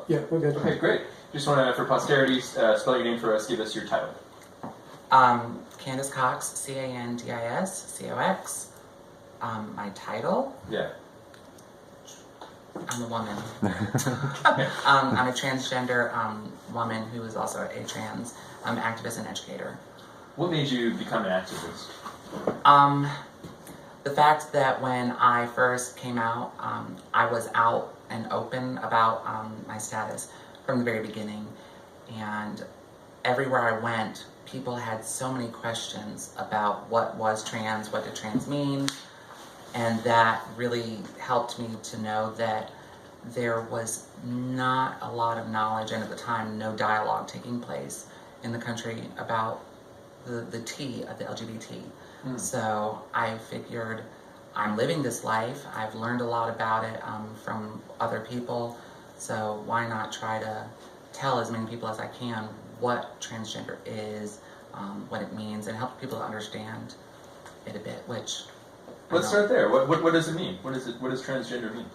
Yeah, we're good. Okay, great. Just want to, for posterity, spell your name for us. Give us your title. Candis Cox, Candis Cox. My title? Yeah. I'm a woman. I'm a transgender woman who is also a trans activist and educator. What made you become an activist? The fact that when I first came out, I was out and open about my status from the very beginning. And everywhere I went, people had so many questions about what was trans, what did trans mean, and that really helped me to know that there was not a lot of knowledge, and at the time, no dialogue taking place in the country about the T of the LGBT. So I figured, I'm living this life, I've learned a lot about it from other people, so why not try to tell as many people as I can what transgender is, what it means, and help people to understand it a bit, which... Let's start there. What does it mean? What does transgender mean?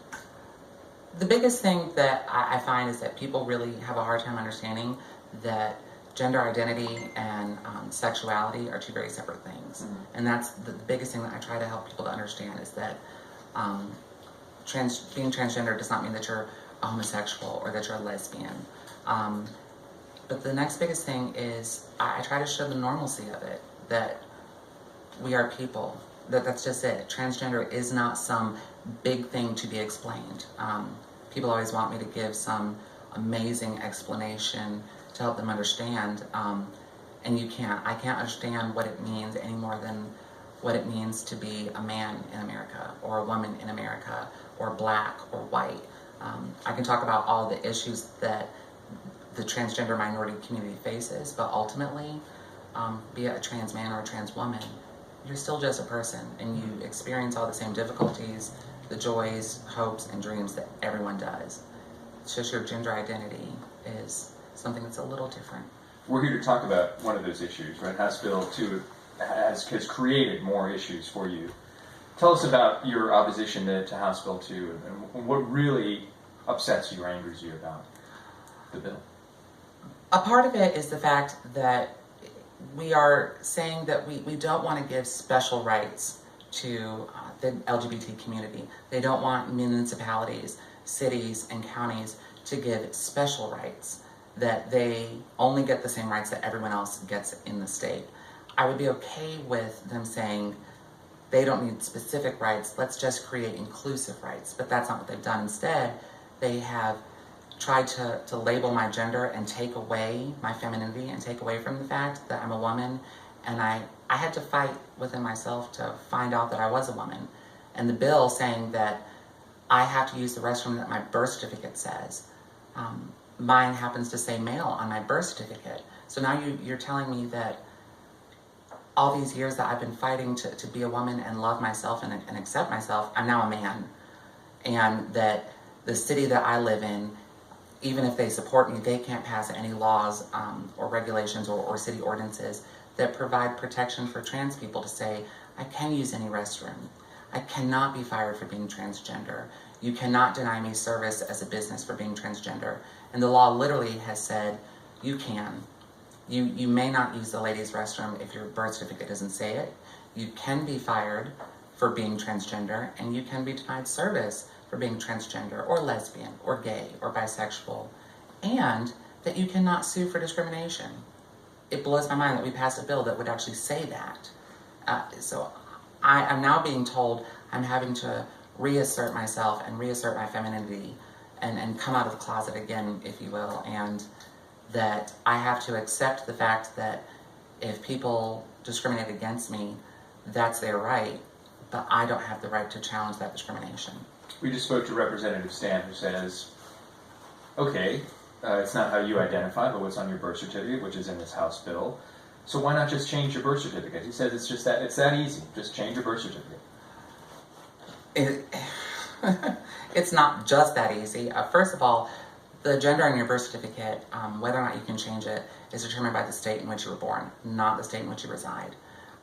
The biggest thing that I find is that people really have a hard time understanding that gender identity and sexuality are two very separate things. And that's the biggest thing that I try to help people to understand, is that being transgender does not mean that you're a homosexual or that you're a lesbian. But the next biggest thing is I try to show the normalcy of it, that we are people. That's just it. Transgender is not some big thing to be explained. People always want me to give some amazing explanation to help them understand, and you can't. I can't understand what it means any more than what it means to be a man in America, or a woman in America, or black, or white. I can talk about all the issues that the transgender minority community faces, but ultimately, be it a trans man or a trans woman, you're still just a person, and you experience all the same difficulties, the joys, hopes, and dreams that everyone does. It's just your gender identity is something that's a little different. We're here to talk about one of those issues, right? House Bill 2 has created more issues for you. Tell us about your opposition to House Bill 2 and what really upsets you or angers you about the bill. A part of it is the fact that we are saying that we don't want to give special rights to the LGBT community. They don't want municipalities, cities, and counties to give special rights, that they only get the same rights that everyone else gets in the state. I would be okay with them saying they don't need specific rights, let's just create inclusive rights, but that's not what they've done. Instead, they have tried to label my gender and take away my femininity and take away from the fact that I'm a woman. And I had to fight within myself to find out that I was a woman. And the bill saying that I have to use the restroom that my birth certificate says, mine happens to say male on my birth certificate. So now you're telling me that all these years that I've been fighting to be a woman and love myself and accept myself, I'm now a man. And that the city that I live in, even if they support me, they can't pass any laws or regulations or city ordinances that provide protection for trans people to say, I can use any restroom. I cannot be fired for being transgender. You cannot deny me service as a business for being transgender. And the law literally has said, you can. You may not use the ladies' restroom if your birth certificate doesn't say it. You can be fired for being transgender, and you can be denied service for being transgender or lesbian or gay or bisexual, and that you cannot sue for discrimination. It blows my mind that we passed a bill that would actually say that. So I'm now being told I'm having to reassert myself and reassert my femininity and come out of the closet again, if you will, and that I have to accept the fact that if people discriminate against me, that's their right, but I don't have the right to challenge that discrimination. We just spoke to Representative Stan, who says, okay, it's not how you identify, but what's on your birth certificate, which is in this House bill. So why not just change your birth certificate? He says it's that easy. Just change your birth certificate. It's not just that easy. First of all, the gender on your birth certificate, whether or not you can change it, is determined by the state in which you were born, not the state in which you reside.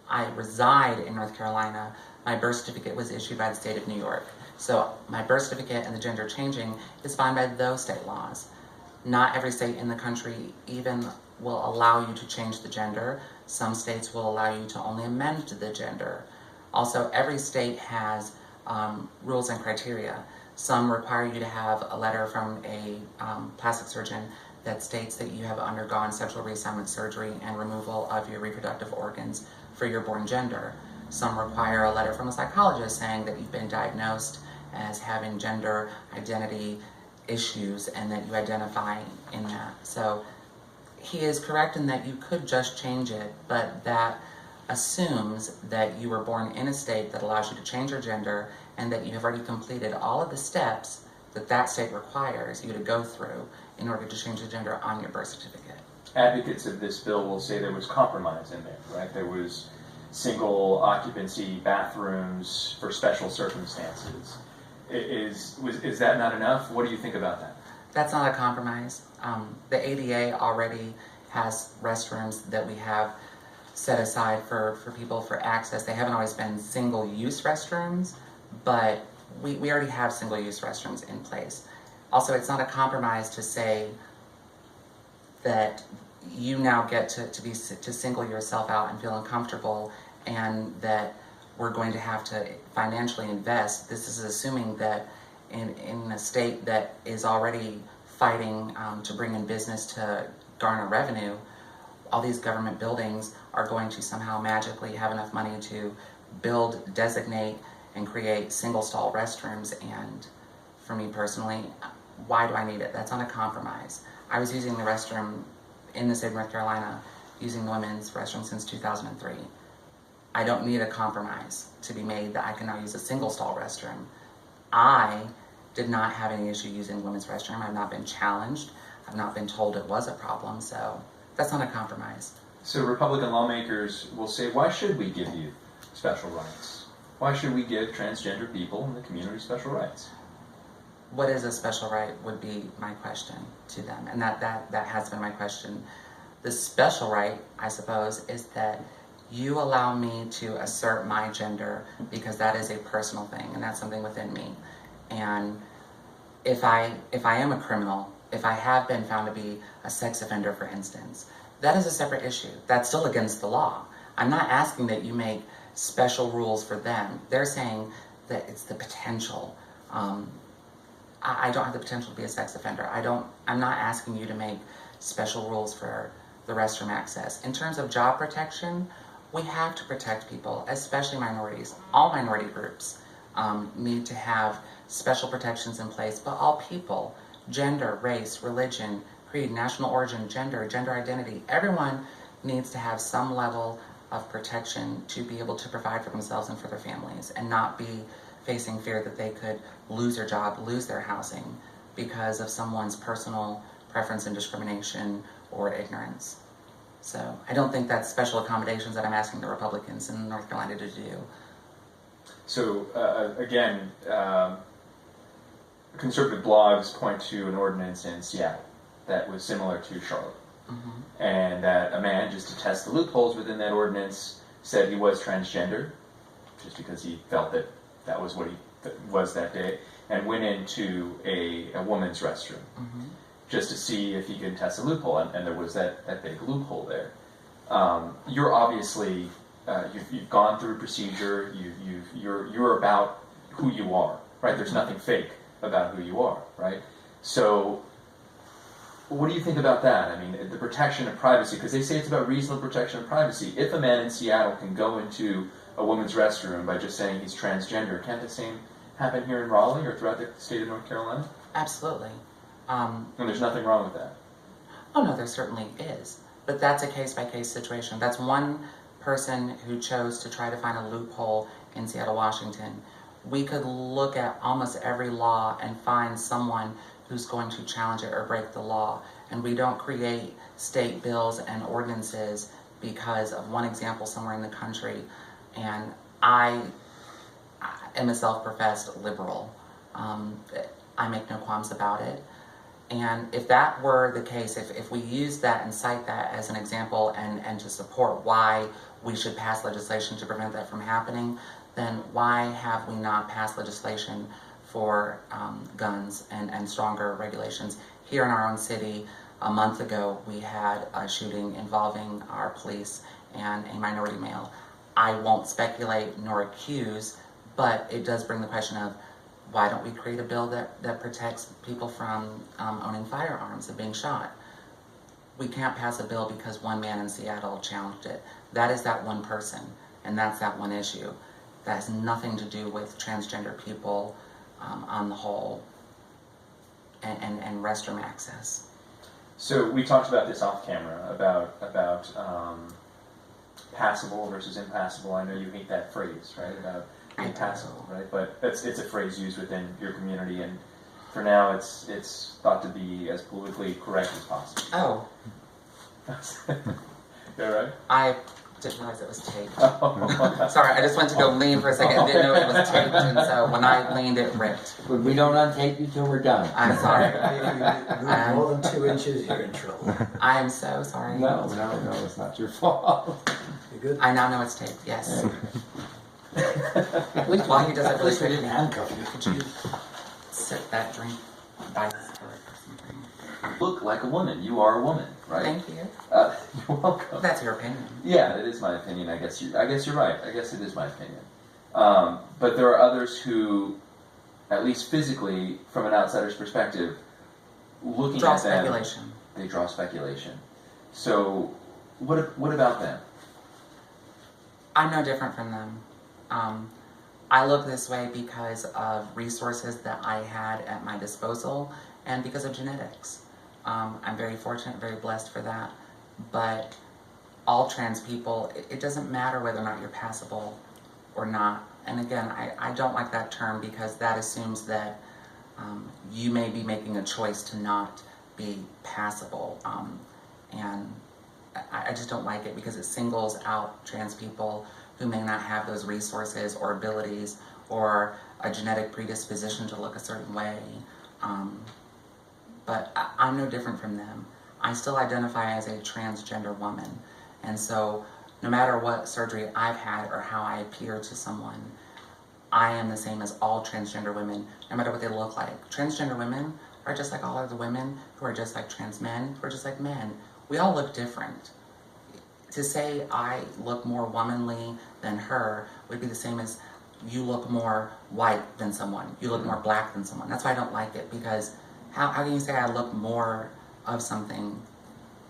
I reside in North Carolina. My birth certificate was issued by the state of New York. So my birth certificate and the gender changing is bound by those state laws. Not every state in the country even will allow you to change the gender. Some states will allow you to only amend the gender. Also, every state has rules and criteria. Some require you to have a letter from a plastic surgeon that states that you have undergone sexual reassignment surgery and removal of your reproductive organs for your born gender. Some require a letter from a psychologist saying that you've been diagnosed as having gender identity issues and that you identify in that. So he is correct in that you could just change it, but that assumes that you were born in a state that allows you to change your gender and that you have already completed all of the steps that that state requires you to go through in order to change the gender on your birth certificate. Advocates of this bill will say there was compromise in there, right? There was single occupancy bathrooms for special circumstances. Is that not enough? What do you think about that? That's not a compromise. The ADA already has restrooms that we have set aside for people for access. They haven't always been single-use restrooms, but we already have single-use restrooms in place. Also, it's not a compromise to say that you now get to single yourself out and feel uncomfortable, and that we're going to have to financially invest. This is assuming that in a state that is already fighting to bring in business to garner revenue, all these government buildings are going to somehow magically have enough money to build, designate, and create single-stall restrooms. And for me personally, why do I need it? That's not a compromise. I was using the restroom in the state of North Carolina, using the women's restroom since 2003. I don't need a compromise to be made that I can now use a single-stall restroom. I did not have any issue using the women's restroom. I've not been challenged. I've not been told it was a problem, so that's not a compromise. So Republican lawmakers will say, why should we give you special rights? Why should we give transgender people in the community special rights? What is a special right would be my question to them, and that has been my question. The special right, I suppose, is that you allow me to assert my gender because that is a personal thing and that's something within me. And if I am a criminal, if I have been found to be a sex offender, for instance, that is a separate issue. That's still against the law. I'm not asking that you make special rules for them. They're saying that it's the potential. I don't have the potential to be a sex offender. I'm not asking you to make special rules for the restroom access. In terms of job protection, we have to protect people, especially minorities. All minority groups need to have special protections in place, but all people, gender, race, religion, creed, national origin, gender identity, everyone needs to have some level of protection to be able to provide for themselves and for their families and not be facing fear that they could lose their job, lose their housing because of someone's personal preference and discrimination or ignorance. So I don't think that's special accommodations that I'm asking the Republicans in North Carolina to do. So again, conservative blogs point to an ordinance in Seattle that was similar to Charlotte. Mm-hmm. And that a man, just to test the loopholes within that ordinance, said he was transgender, just because he felt that that was what he was that day, and went into a woman's restroom. Mm-hmm. Just to see if he could test the loophole, and there was that big loophole there. You're obviously, you've gone through procedure, you're about who you are, right? There's nothing fake about who you are, right? So what do you think about that? I mean, the protection of privacy, because they say it's about reasonable protection of privacy. If a man in Seattle can go into a woman's restroom by just saying he's transgender, can't the same happen here in Raleigh or throughout the state of North Carolina? Absolutely. And there's nothing wrong with that? Oh no, there certainly is. But that's a case-by-case situation. That's one person who chose to try to find a loophole in Seattle, Washington. We could look at almost every law and find someone who's going to challenge it or break the law. And we don't create state bills and ordinances because of one example somewhere in the country. And I am a self-professed liberal. I make no qualms about it. And if that were the case, if we use that and cite that as an example and to support why we should pass legislation to prevent that from happening, then why have we not passed legislation for guns and stronger regulations here in our own city, a month ago, we had a shooting involving our police and a minority male. I won't speculate nor accuse, but it does bring the question of, why don't we create a bill that protects people from owning firearms and being shot? We can't pass a bill because one man in Seattle challenged it. That is that one person, and that's that one issue. That has nothing to do with transgender people on the whole and restroom access. So we talked about this off camera, about passable versus impassable. I know you hate that phrase, right? About impassable, right? But it's a phrase used within your community, and for now it's thought to be as politically correct as possible. Oh. Yeah, right? I didn't realize it was taped. Oh. Sorry, I just went to go lean for a second. I didn't know it was taped, and so when I leaned, it ripped. But we don't untape you till we're done. I'm sorry. If you move more than 2 inches, you're in trouble. I am so sorry. No, it's not your fault. You good? I now know it's taped, yes. At least, While he does it at least we really didn't handcuff you. Could you sip that drink by his foot or something? Look like a woman. You are a woman, right? Thank you. You're welcome. That's your opinion. Yeah, it is my opinion. I guess you're right. I guess it is my opinion. But there are others who, at least physically, from an outsider's perspective, looking Draw at them, speculation. they draw speculation. So, what about them? I'm no different from them. I look this way because of resources that I had at my disposal and because of genetics. I'm very fortunate, very blessed for that. But all trans people, it doesn't matter whether or not you're passable or not. And again, I don't like that term because that assumes that you may be making a choice to not be passable. And I just don't like it because it singles out trans people who may not have those resources or abilities or a genetic predisposition to look a certain way. But I'm no different from them. I still identify as a transgender woman. And so no matter what surgery I've had or how I appear to someone, I am the same as all transgender women, no matter what they look like. Transgender women are just like all other women who are just like trans men, who are just like men. We all look different. To say I look more womanly than her would be the same as you look more white than someone, you look more black than someone. That's why I don't like it, because how can you say I look more of something?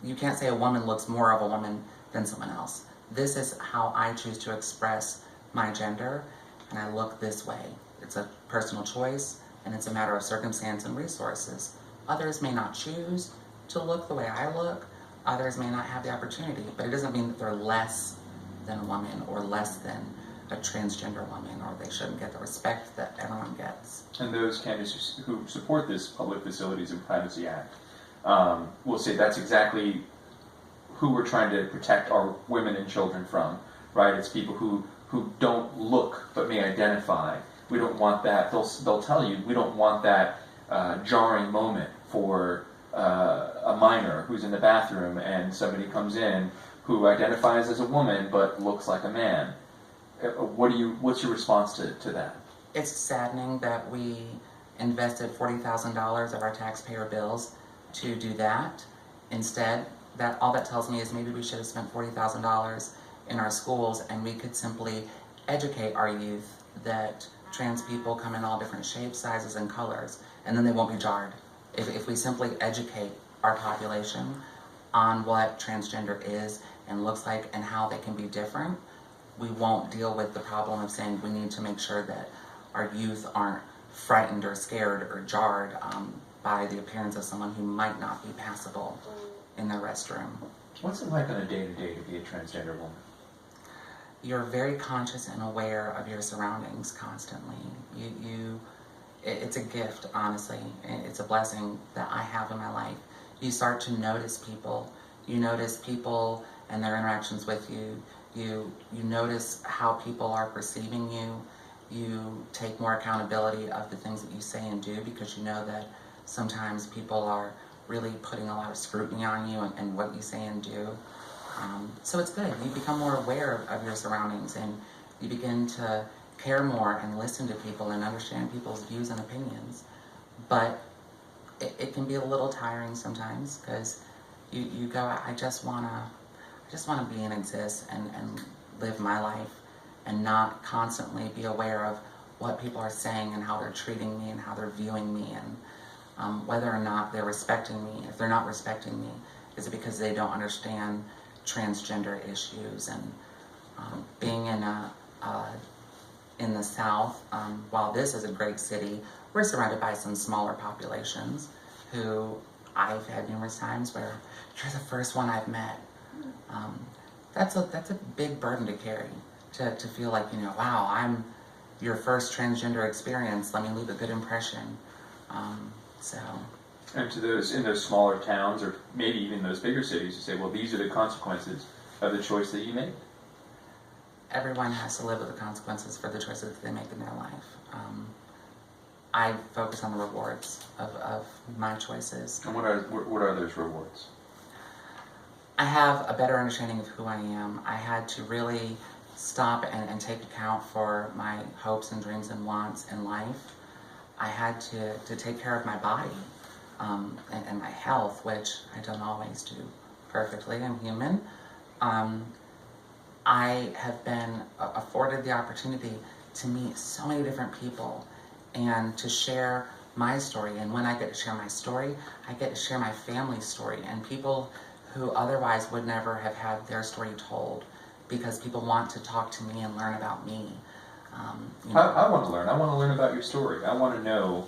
You can't say a woman looks more of a woman than someone else. This is how I choose to express my gender, and I look this way. It's a personal choice, and it's a matter of circumstance and resources. Others may not choose to look the way I look. Others may not have the opportunity, but it doesn't mean that they're less than a woman or less than a transgender woman, or they shouldn't get the respect that everyone gets. And those candidates who support this Public Facilities and Privacy Act will say that's exactly who we're trying to protect our women and children from, right? It's people who don't look but may identify. We don't want that. They'll tell you we don't want that jarring moment for a minor who's in the bathroom and somebody comes in who identifies as a woman but looks like a man. What's your response to that? It's saddening that we invested $40,000 of our taxpayer bills to do that. Instead, all that tells me is maybe we should have spent $40,000 in our schools and we could simply educate our youth that trans people come in all different shapes, sizes, and colors, and then they won't be jarred. If we simply educate our population on what transgender is and looks like and how they can be different, we won't deal with the problem of saying we need to make sure that our youth aren't frightened or scared or jarred by the appearance of someone who might not be passable in the restroom. What's it like on a day-to-day to be a transgender woman? You're very conscious and aware of your surroundings constantly. It's a gift, honestly. It's a blessing that I have in my life. You start to notice people. You notice people and their interactions with you. You notice how people are perceiving you. You take more accountability of the things that you say and do, because you know that sometimes people are really putting a lot of scrutiny on you and what you say and do. So it's good. You become more aware of your surroundings, and you begin to care more and listen to people and understand people's views and opinions. But it can be a little tiring sometimes because you go, I just wanna be and exist and live my life and not constantly be aware of what people are saying and how they're treating me and how they're viewing me and whether or not they're respecting me. If they're not respecting me, is it because they don't understand transgender issues? And being in the South, while this is a great city, we're surrounded by some smaller populations who I've had numerous times where you're the first one I've met. That's a big burden to carry, to feel like, wow, I'm your first transgender experience, let me leave a good impression. And to those in those smaller towns, or maybe even those bigger cities, you say, well, these are the consequences of the choice that you made. Everyone has to live with the consequences for the choices that they make in their life. I focus on the rewards of my choices. And what are those rewards? I have a better understanding of who I am. I had to really stop and take account for my hopes and dreams and wants in life. I had to take care of my body and my health, which I don't always do perfectly. I'm human. I have been afforded the opportunity to meet so many different people and to share my story. And when I get to share my story, I get to share my family's story and people who otherwise would never have had their story told because people want to talk to me and learn about me. I want to learn. I want to learn about your story. I want to know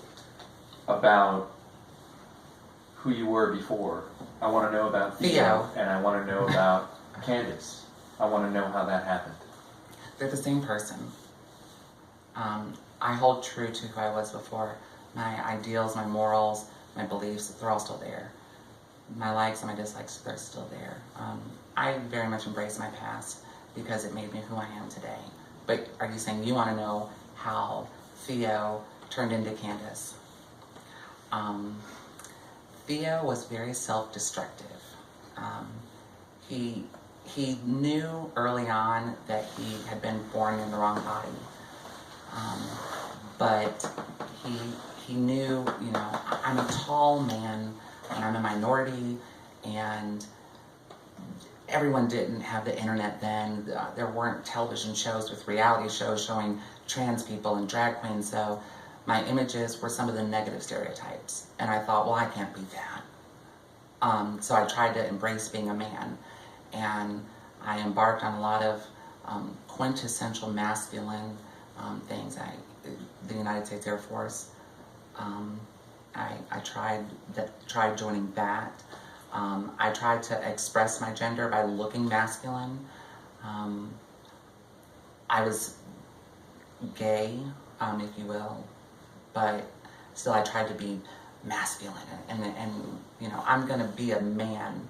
about who you were before. I want to know about Theo. And I want to know about Candis. I want to know how that happened. They're the same person. I hold true to who I was before. My ideals, my morals, my beliefs, they're all still there. My likes and my dislikes, they're still there. I very much embrace my past because it made me who I am today. But are you saying you want to know how Theo turned into Candis? Theo was very self-destructive. He knew early on that he had been born in the wrong body. But he knew, I'm a tall man and I'm a minority, and everyone didn't have the internet then. There weren't television shows with reality shows showing trans people and drag queens, so my images were some of the negative stereotypes. And I thought, well, I can't be that. So I tried to embrace being a man. And I embarked on a lot of quintessential masculine things. The United States Air Force, I tried joining that. I tried to express my gender by looking masculine. I was gay, if you will, but still I tried to be masculine and I'm gonna be a man,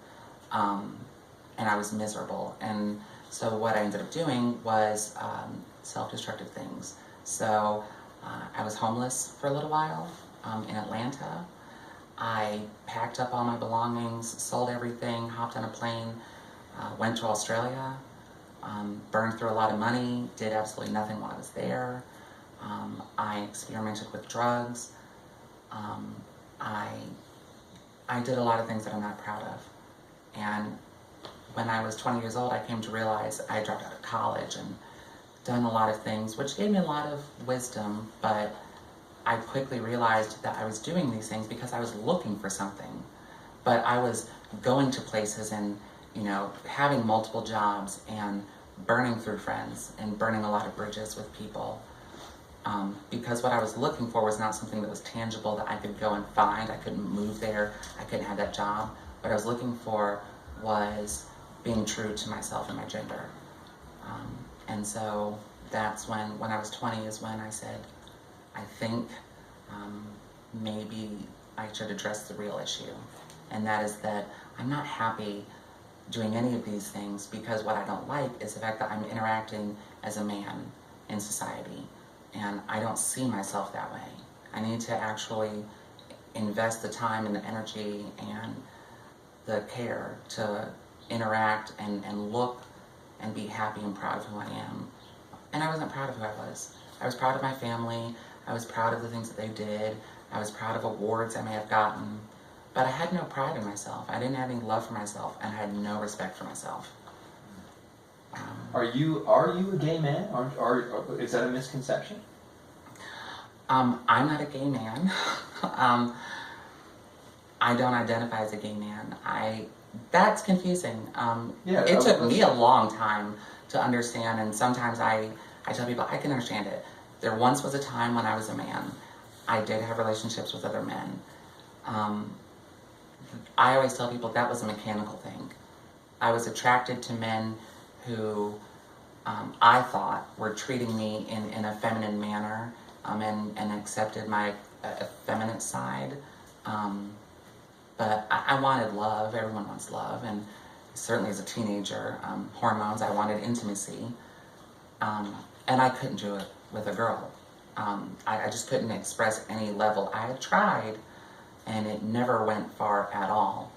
and I was miserable. And so what I ended up doing was self-destructive things. So I was homeless for a little while in Atlanta. I packed up all my belongings, sold everything, hopped on a plane, went to Australia, burned through a lot of money, did absolutely nothing while I was there. I experimented with drugs. I did a lot of things that I'm not proud of. And when I was 20 years old, I came to realize I dropped out of college and done a lot of things, which gave me a lot of wisdom, but I quickly realized that I was doing these things because I was looking for something. But I was going to places and, having multiple jobs and burning through friends and burning a lot of bridges with people. Because what I was looking for was not something that was tangible that I could go and find. I couldn't move there. I couldn't have that job. What I was looking for was being true to myself and my gender. And so that's when I was 20 is when I said, I think maybe I should address the real issue. And that is that I'm not happy doing any of these things because what I don't like is the fact that I'm interacting as a man in society. And I don't see myself that way. I need to actually invest the time and the energy and the care to interact and look and be happy and proud of who I am. And I wasn't proud of who I was. I was proud of my family. I was proud of the things that they did. I was proud of awards I may have gotten, but I had no pride in myself. I didn't have any love for myself, and I had no respect for myself. Are you a gay man? Is that a misconception? I'm not a gay man. I don't identify as a gay man. That's confusing. It took me a long time to understand, and sometimes I tell people I can understand it. There once was a time when I was a man. I did have relationships with other men. I always tell people that was a mechanical thing. I was attracted to men who I thought were treating me in a feminine manner and accepted my effeminate side. But I wanted love. Everyone wants love. And certainly as a teenager, hormones, I wanted intimacy. And I couldn't do it with a girl. I just couldn't express any level. I had tried, and it never went far at all.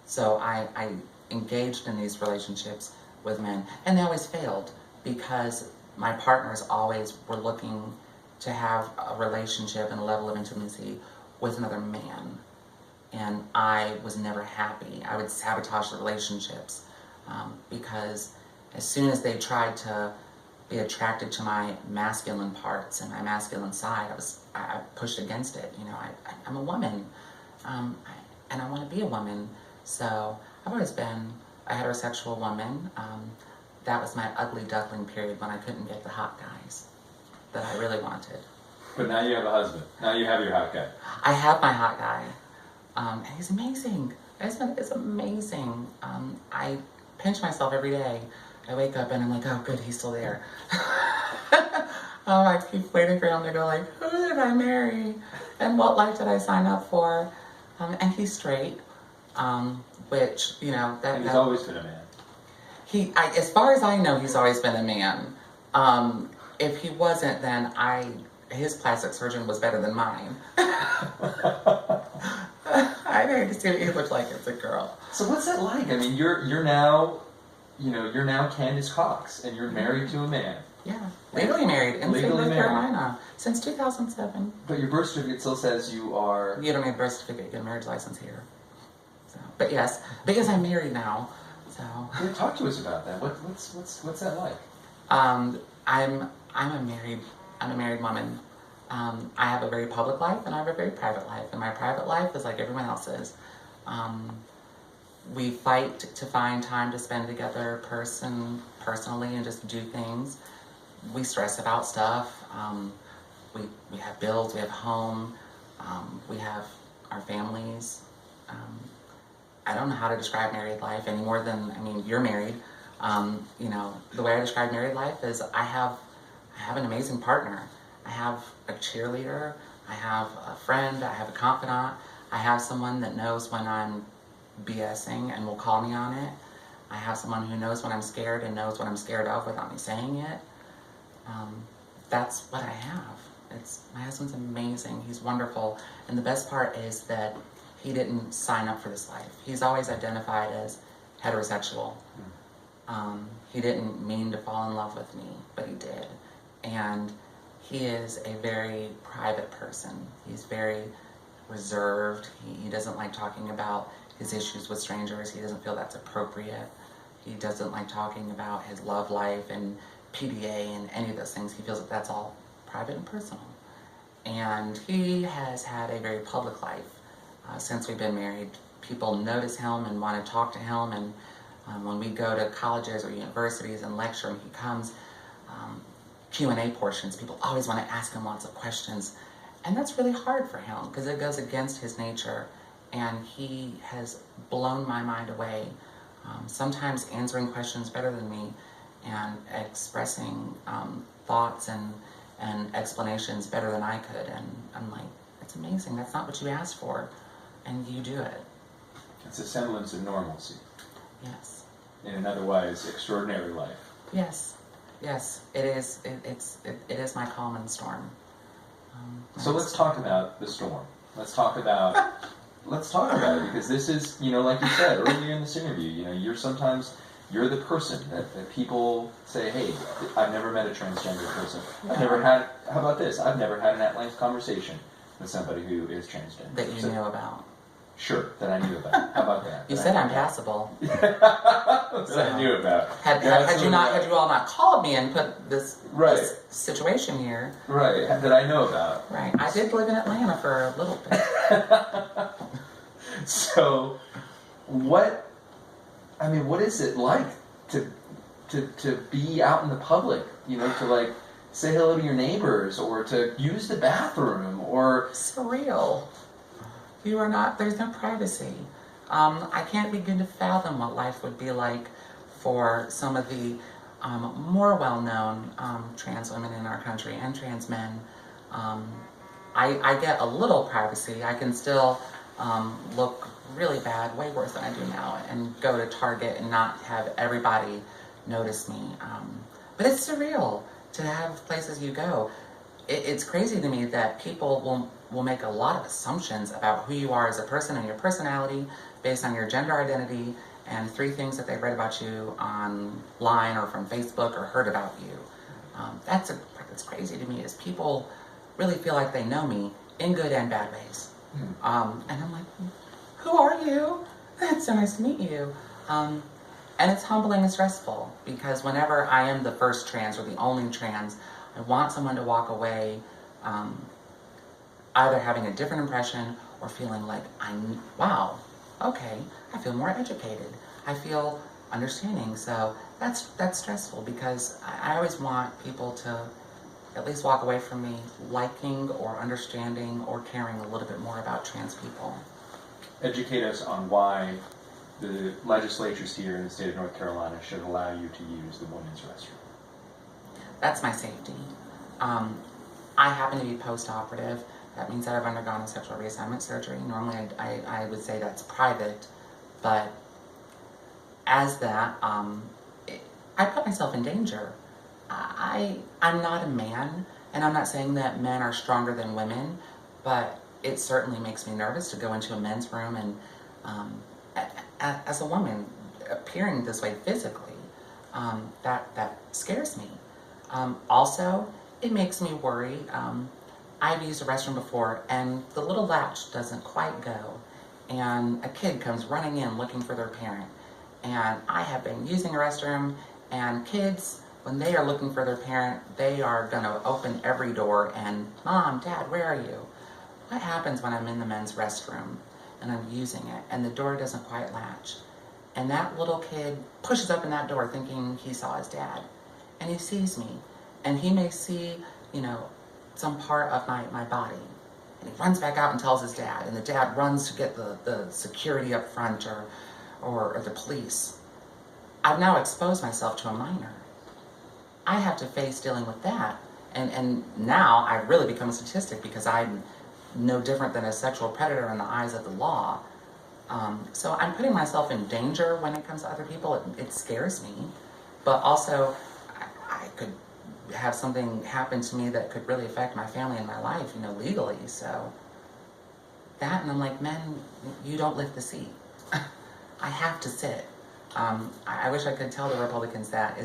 So I engaged in these relationships with men, and they always failed because my partners always were looking to have a relationship and a level of intimacy with another man. And I was never happy. I would sabotage the relationships because as soon as they tried to be attracted to my masculine parts and my masculine side, I pushed against it. You know, I'm a woman, and I want to be a woman. So I've always been a heterosexual woman. That was my ugly duckling period when I couldn't get the hot guys that I really wanted. But now you have a husband. Now you have your hot guy. I have my hot guy, and he's amazing. It's amazing. I pinch myself every day. I wake up and I'm like, oh good, he's still there. I keep waiting for him to go like, who did I marry? And what life did I sign up for? And he's straight, which, you know, And he's always been a man. As far as I know, he's always been a man. If he wasn't, then his plastic surgeon was better than mine. I need to see what he looked like as a girl. So what's that like? I mean, you're now Candis Cox, and you're married to a man. Yeah, legally married in North Carolina since 2007. But your birth certificate still says you are. You don't need a birth certificate, you get a marriage license here. So, but yes, because I'm married now. So. Yeah, talk to us about that. What's that like? I'm a married woman. I have a very public life and I have a very private life. And my private life is like everyone else's. We fight to find time to spend together personally and just do things. We stress about stuff. We have bills, we have a home, we have our families. I don't know how to describe married life any more than, I mean, you're married. You know, the way I describe married life is I have an amazing partner. I have a cheerleader, I have a friend, I have a confidant, I have someone that knows when I'm BSing and will call me on it. I have someone who knows when I'm scared and knows what I'm scared of without me saying it. That's what I have. My husband's amazing, he's wonderful, and the best part is that he didn't sign up for this life. He's always identified as heterosexual. He didn't mean to fall in love with me, but he did. And he is a very private person. He's very reserved. He doesn't like talking about his issues with strangers. He doesn't feel that's appropriate. He doesn't like talking about his love life and PDA and any of those things. He feels that that's all private and personal. And he has had a very public life since we've been married. People notice him and want to talk to him, and when we go to colleges or universities and lecture and he comes, Q&A portions, people always want to ask him lots of questions. And that's really hard for him because it goes against his nature, and he has blown my mind away. Sometimes answering questions better than me and expressing thoughts and explanations better than I could. And I'm like, it's amazing. That's not what you asked for, and you do it. It's a semblance of normalcy. Yes. In an otherwise extraordinary life. Yes. Yes, it is. It is my calm in the storm. So let's talk about the storm. Let's talk about it, because this is, like you said earlier in this interview, you're the person that people say, hey, I've never met a transgender person. How about this? I've never had an at-length conversation with somebody who is transgender. That you knew about. Sure, that I knew about. How about that? You That said I I'm knew about. passable. That I knew about. Had you all not called me and put this situation here. Right, that I know about. Right. I did live in Atlanta for a little bit. So, what is it like to be out in the public? You know, to like say hello to your neighbors, or to use the bathroom, or surreal. You are not. There's no privacy. I can't begin to fathom what life would be like for some of the more well-known trans women in our country and trans men. I get a little privacy. I can still look really bad, way worse than I do now, and go to Target and not have everybody notice me. But it's surreal to have places you go. It's crazy to me that people will make a lot of assumptions about who you are as a person and your personality based on your gender identity and 3 things that they read about you online or from Facebook or heard about you. That's crazy to me, is people really feel like they know me in good and bad ways. And I'm like, who are you? It's so nice to meet you. And it's humbling and stressful, because whenever I am the first trans or the only trans, I want someone to walk away either having a different impression or feeling like, wow, okay, I feel more educated. I feel understanding. So that's stressful, because I always want people to at least walk away from me liking or understanding or caring a little bit more about trans people. educate us on why the legislatures here in the state of North Carolina should allow you to use the women's restroom. That's my safety. I happen to be post-operative. That means that I've undergone a sexual reassignment surgery. Normally I would say that's private, but as that, I put myself in danger. I'm not a man, and I'm not saying that men are stronger than women, but it certainly makes me nervous to go into a men's room and as a woman appearing this way physically, that scares me. Also, it makes me worry. I've used a restroom before and the little latch doesn't quite go, and a kid comes running in looking for their parent. And I have been using a restroom, and kids, when they are looking for their parent, they are gonna open every door and, Mom, Dad, where are you? What happens when I'm in the men's restroom and I'm using it and the door doesn't quite latch? And that little kid pushes open that door thinking he saw his dad, and he sees me, and he may see, some part of my body, and he runs back out and tells his dad, and the dad runs to get the security up front or the police. I've now exposed myself to a minor. I have to face dealing with that, and now I've really become a statistic because I'm no different than a sexual predator in the eyes of the law. So I'm putting myself in danger when it comes to other people. It scares me, but also I could have something happen to me that could really affect my family and my life, legally. So that, and I'm like, men, you don't lift the seat. I have to sit. I wish I could tell the Republicans that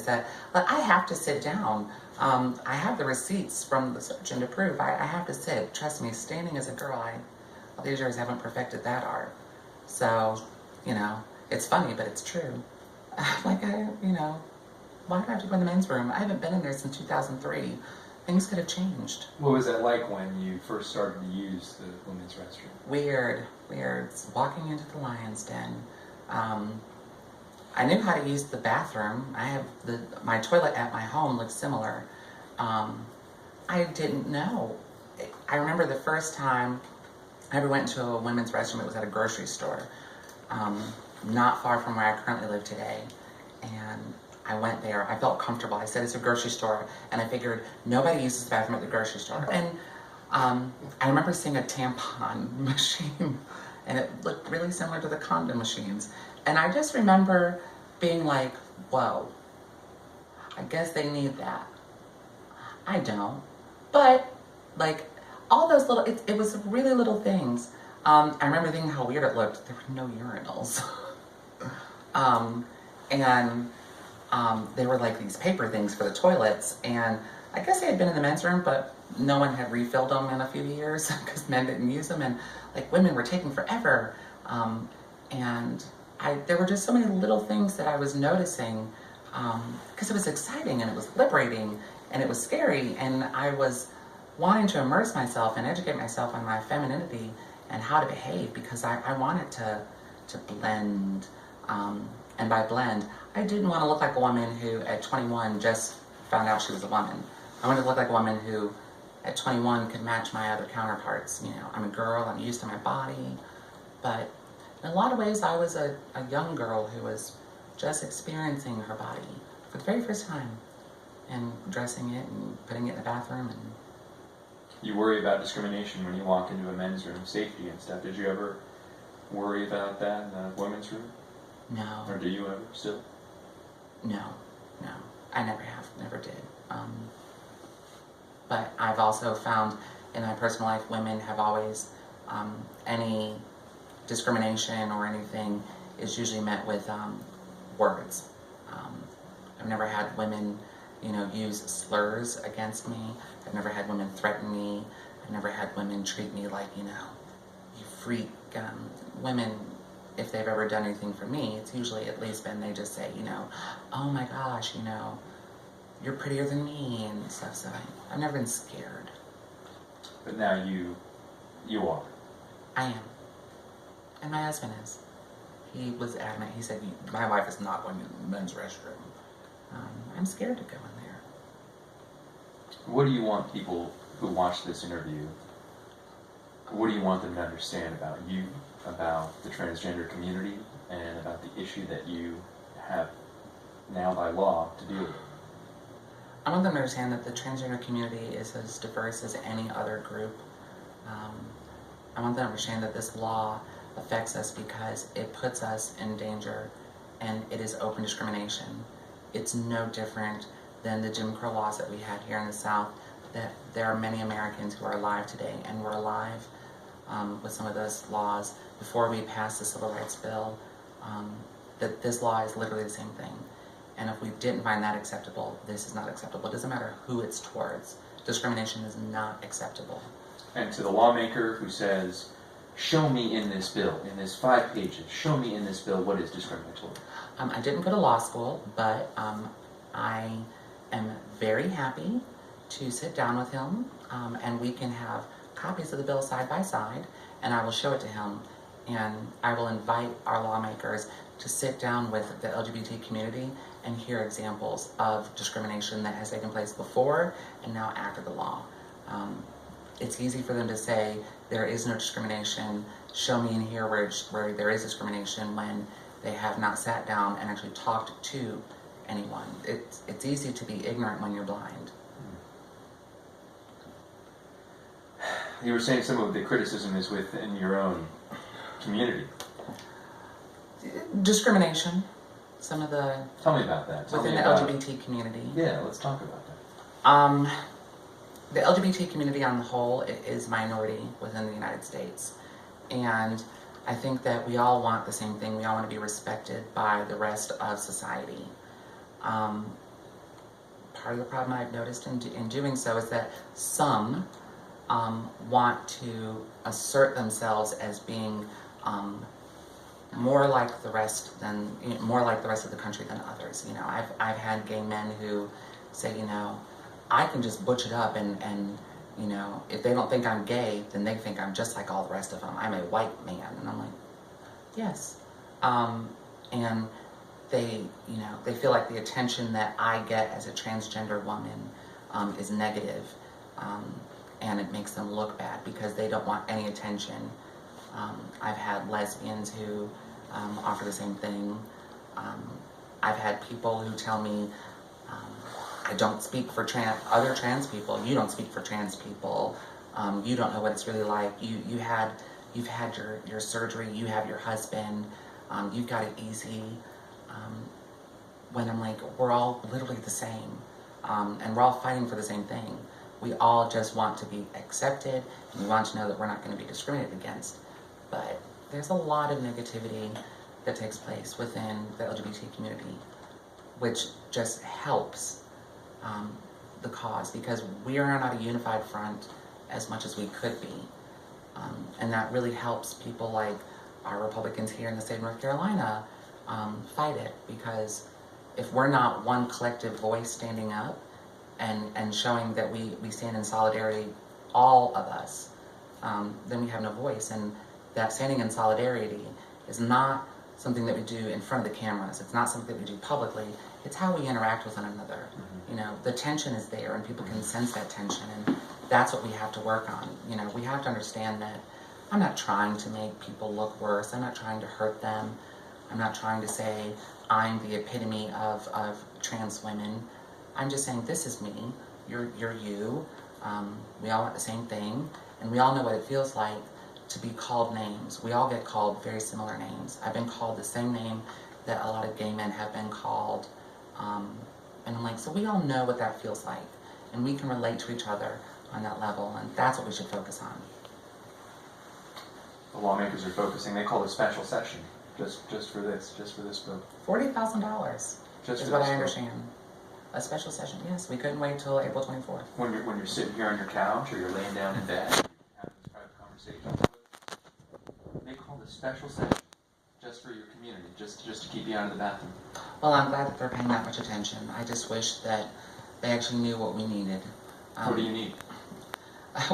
I have to sit down. I have the receipts from the surgeon to prove I have to sit. Trust me, standing as a girl, all these years haven't perfected that art. So, it's funny, but it's true. Why do I have to go in the men's room? I haven't been in there since 2003. Things could have changed. What was that like when you first started to use the women's restroom? Weird. It's walking into the lion's den. I knew how to use the bathroom. I have my toilet at my home looks similar. I didn't know. I remember the first time I ever went into a women's restroom. It was at a grocery store, not far from where I currently live today. And I went there. I felt comfortable. I said, it's a grocery store, and I figured nobody uses the bathroom at the grocery store. And I remember seeing a tampon machine, and it looked really similar to the condom machines. And I just remember being like, whoa, I guess they need that. I don't. But, all those little, it was really little things. I remember thinking how weird it looked. There were no urinals. And they were like these paper things for the toilets. And I guess they had been in the men's room, but no one had refilled them in a few years because men didn't use them, and like women were taking forever. And there were just so many little things that I was noticing because it was exciting and it was liberating and it was scary, and I was wanting to immerse myself and educate myself on my femininity and how to behave because I wanted to blend. And by blend, I didn't want to look like a woman who at 21 just found out she was a woman. I wanted to look like a woman who at 21 could match my other counterparts. You know, I'm a girl, I'm used to my body, but in a lot of ways I was a young girl who was just experiencing her body for the very first time and dressing it and putting it in the bathroom. And You worry about discrimination when you walk into a men's room, safety and stuff. Did you ever worry about that in a women's room? no, Or do you ever still? no, I never did. But I've also found in my personal life, women have always, any discrimination or anything is usually met with words. I've never had women, use slurs against me. I've never had women threaten me. I've never had women treat me like, you freak. Women, if they've ever done anything for me, it's usually at least been they just say, oh my gosh, you're prettier than me and stuff. So I've never been scared. But now you are. I am. And my husband is. He was adamant. He said, my wife is not going in the men's restroom. I'm scared to go in there. What do you want people who watch this interview, what do you want them to understand about you, about the transgender community, and about the issue that you have now by law to deal with? I want them to understand that the transgender community is as diverse as any other group. I want them to understand that this law affects us because it puts us in danger and it is open discrimination. It's no different than the Jim Crow laws that we had here in the South, that there are many Americans who are alive today and were alive with some of those laws before we passed the Civil Rights Bill, that this law is literally the same thing. And if we didn't find that acceptable, this is not acceptable. It doesn't matter who it's towards. Discrimination is not acceptable. And to the lawmaker who says, show me in this bill, in this 5 pages, show me in this bill what is discriminatory. I didn't go to law school, but I am very happy to sit down with him and we can have copies of the bill side by side, and I will show it to him, and I will invite our lawmakers to sit down with the LGBT community and hear examples of discrimination that has taken place before and now after the law. It's easy for them to say there is no discrimination, show me in here where there is discrimination, when they have not sat down and actually talked to anyone. It's easy to be ignorant when you're blind. You were saying some of the criticism is within your own community. Discrimination, some of the Tell me about that. Tell within me the about, LGBT community. Yeah, let's talk about that. The LGBT community on the whole is minority within the United States, and I think that we all want the same thing. We all want to be respected by the rest of society. Part of the problem I've noticed in doing so is that some want to assert themselves as being more like the rest of the country than others. I've had gay men who say, I can just butch it up and if they don't think I'm gay, then they think I'm just like all the rest of them. I'm a white man. And I'm like, yes. And they feel like the attention that I get as a transgender woman is negative, and it makes them look bad because they don't want any attention. I've had lesbians who offer the same thing. I've had people who tell me, I don't speak for other trans people. You don't speak for trans people. You don't know what it's really like. You've had your surgery. You have your husband. You've got it easy. When I'm like, we're all literally the same, and we're all fighting for the same thing. We all just want to be accepted, and we want to know that we're not going to be discriminated against. But there's a lot of negativity that takes place within the LGBT community, which just helps the cause, because we are not a unified front as much as we could be. And that really helps people like our Republicans here in the state of North Carolina fight it, because if we're not one collective voice standing up and showing that we stand in solidarity, all of us, then we have no voice. And that standing in solidarity is not something that we do in front of the cameras. It's not something that we do publicly. It's how we interact with one another. You know, the tension is there and people can sense that tension, and that's what we have to work on. You know, we have to understand that I'm not trying to make people look worse. I'm not trying to hurt them. I'm not trying to say I'm the epitome of trans women. I'm just saying, this is me, you're you. We all want the same thing, and we all know what it feels like to be called names. We all get called very similar names. I've been called the same name that a lot of gay men have been called. And I'm like, so we all know what that feels like, and we can relate to each other on that level, and that's what we should focus on. The lawmakers are focusing, they call it a special session, just for this bill. $40,000 Just is for what this I bill. understand. A special session, yes. We couldn't wait till April 24th. When you're sitting here on your couch or you're laying down in bed, having this private conversation, they call this special session just for your community, just to keep you out of the bathroom. Well, I'm glad that they're paying that much attention. I just wish that they actually knew what we needed. What do you need?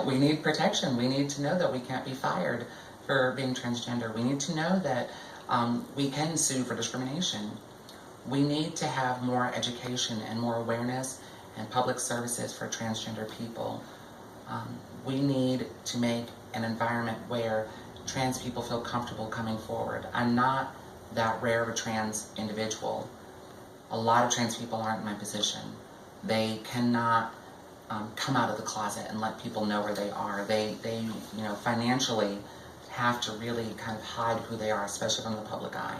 We need protection. We need to know that we can't be fired for being transgender. We need to know that we can sue for discrimination. We need to have more education and more awareness and public services for transgender people. We need to make an environment where trans people feel comfortable coming forward. I'm not that rare of a trans individual. A lot of trans people aren't in my position. They cannot come out of the closet and let people know where they are. They financially have to really kind of hide who they are, especially from the public eye.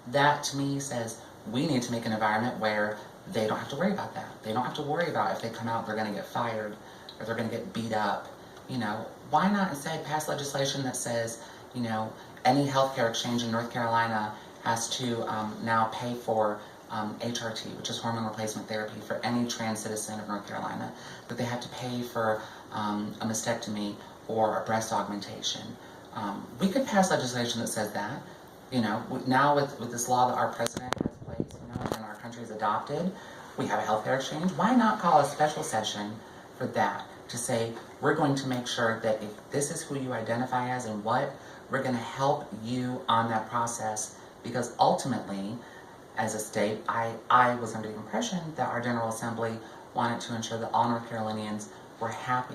That to me says we need to make an environment where they don't have to worry about that. They don't have to worry about if they come out they're going to get fired or they're going to get beat up. You know, why not instead pass legislation that says, you know, any healthcare exchange in North Carolina has to now pay for HRT, which is hormone replacement therapy, for any trans citizen of North Carolina, that they have to pay for a mastectomy or a breast augmentation. We could pass legislation that says that. You know, now with this law that our president has placed, you know, and our country has adopted, we have a healthcare exchange. Why not call a special session for that, to say, we're going to make sure that if this is who you identify as and what, we're going to help you on that process, because ultimately, as a state, I was under the impression that our General Assembly wanted to ensure that all North Carolinians were happy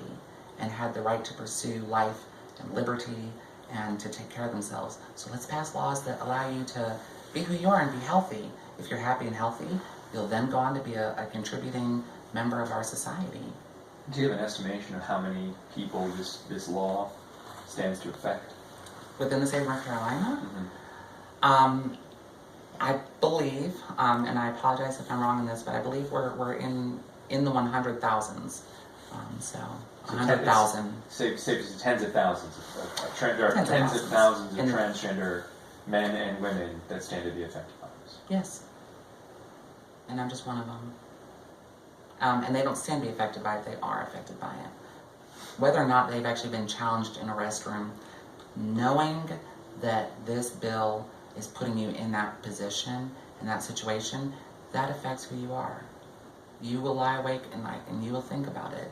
and had the right to pursue life and liberty and to take care of themselves. So let's pass laws that allow you to be who you are and be healthy. If you're happy and healthy, you'll then go on to be a contributing member of our society. Do you have an estimation of how many people this law stands to affect? Within the state of North Carolina? Mm-hmm. I believe, and I apologize if I'm wrong in this, but I believe we're in the 100,000s. So 100,000. Say tens of thousands there are tens of thousands of transgender men and women that stand to be affected by this. Yes. And I'm just one of them. And they don't stand to be affected by it, they are affected by it. Whether or not they've actually been challenged in a restroom, knowing that this bill is putting you in that position, in that situation, that affects who you are. You will lie awake at night and you will think about it.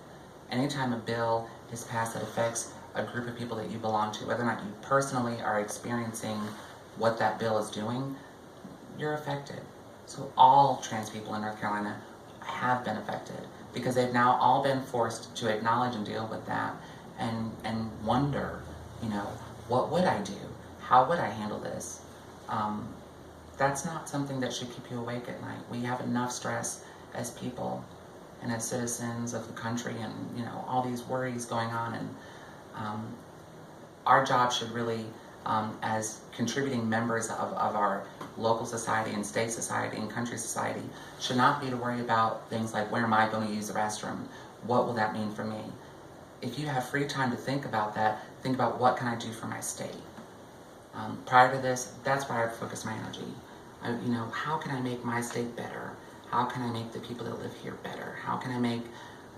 Anytime a bill is passed that affects a group of people that you belong to, whether or not you personally are experiencing what that bill is doing, you're affected. So all trans people in North Carolina have been affected, because they've now all been forced to acknowledge and deal with that and wonder, you know, what would I do? How would I handle this? That's not something that should keep you awake at night. We have enough stress as people and as citizens of the country, and you know, all these worries going on, and our job should really, as contributing members of our local society and state society and country society, should not be to worry about things like, where am I going to use the restroom? What will that mean for me? If you have free time to think about that, think about, what can I do for my state? Prior to this, that's where I focused my energy. You know, how can I make my state better? how can I make the people that live here better? How can I make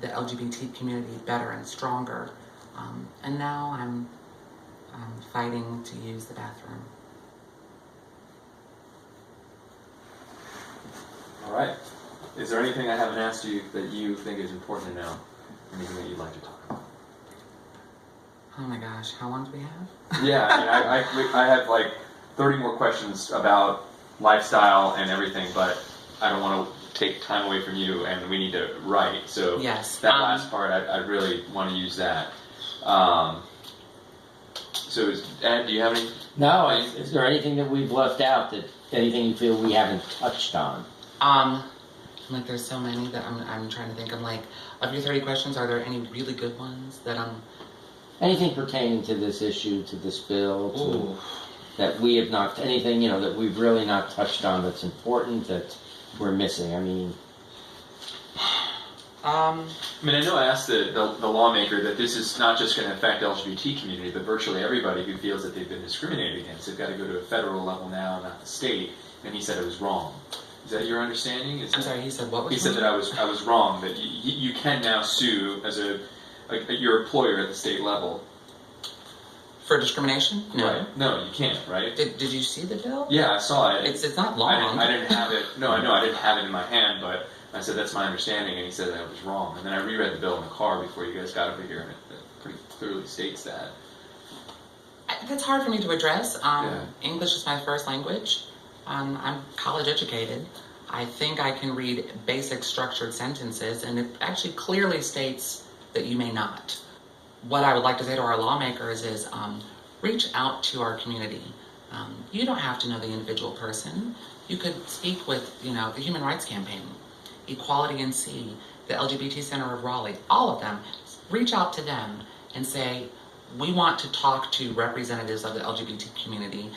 the LGBT community better and stronger? And now I'm fighting to use the bathroom. All right. Is there anything I haven't asked you that you think is important to know? Anything that you'd like to talk about? Oh my gosh, how long do we have? Yeah, I have like 30 more questions about lifestyle and everything, but I don't want to take time away from you, and we need to write. So Yes. that last part, I really want to use that. So, Ed, do you have any? No, is there anything that we've left out, that anything you feel we haven't touched on? Like there's so many that I'm trying to think. I'm like, of your 30 questions, are there any really good ones that Anything pertaining to this issue, to this bill, Ooh. that we have not, anything, that we've really not touched on that's important, that we're missing? I mean, I know I asked the lawmaker that this is not just going to affect LGBT community, but virtually everybody who feels that they've been discriminated against. They've got to go to a federal level now, not the state. And he said it was wrong. Is that your understanding? I'm sorry, he said what was He said that I was wrong, that you can now sue as your employer at the state level. For discrimination? No. Right. No, you can't, right? Did you see the bill? Yeah, I saw it. It's not long. I didn't have it. No, I know I didn't have it in my hand, but I said that's my understanding, and he said that it was wrong. And then I reread the bill in the car before you guys got over here, and it pretty clearly states that. That's hard for me to address. Yeah. English is my first language. I'm college educated. I think I can read basic structured sentences, and it actually clearly states that you may not. What I would like to say to our lawmakers is reach out to our community. You don't have to know the individual person. You could speak with, the Human Rights Campaign, Equality in C, the LGBT Center of Raleigh, all of them. Reach out to them and say, we want to talk to representatives of the LGBT community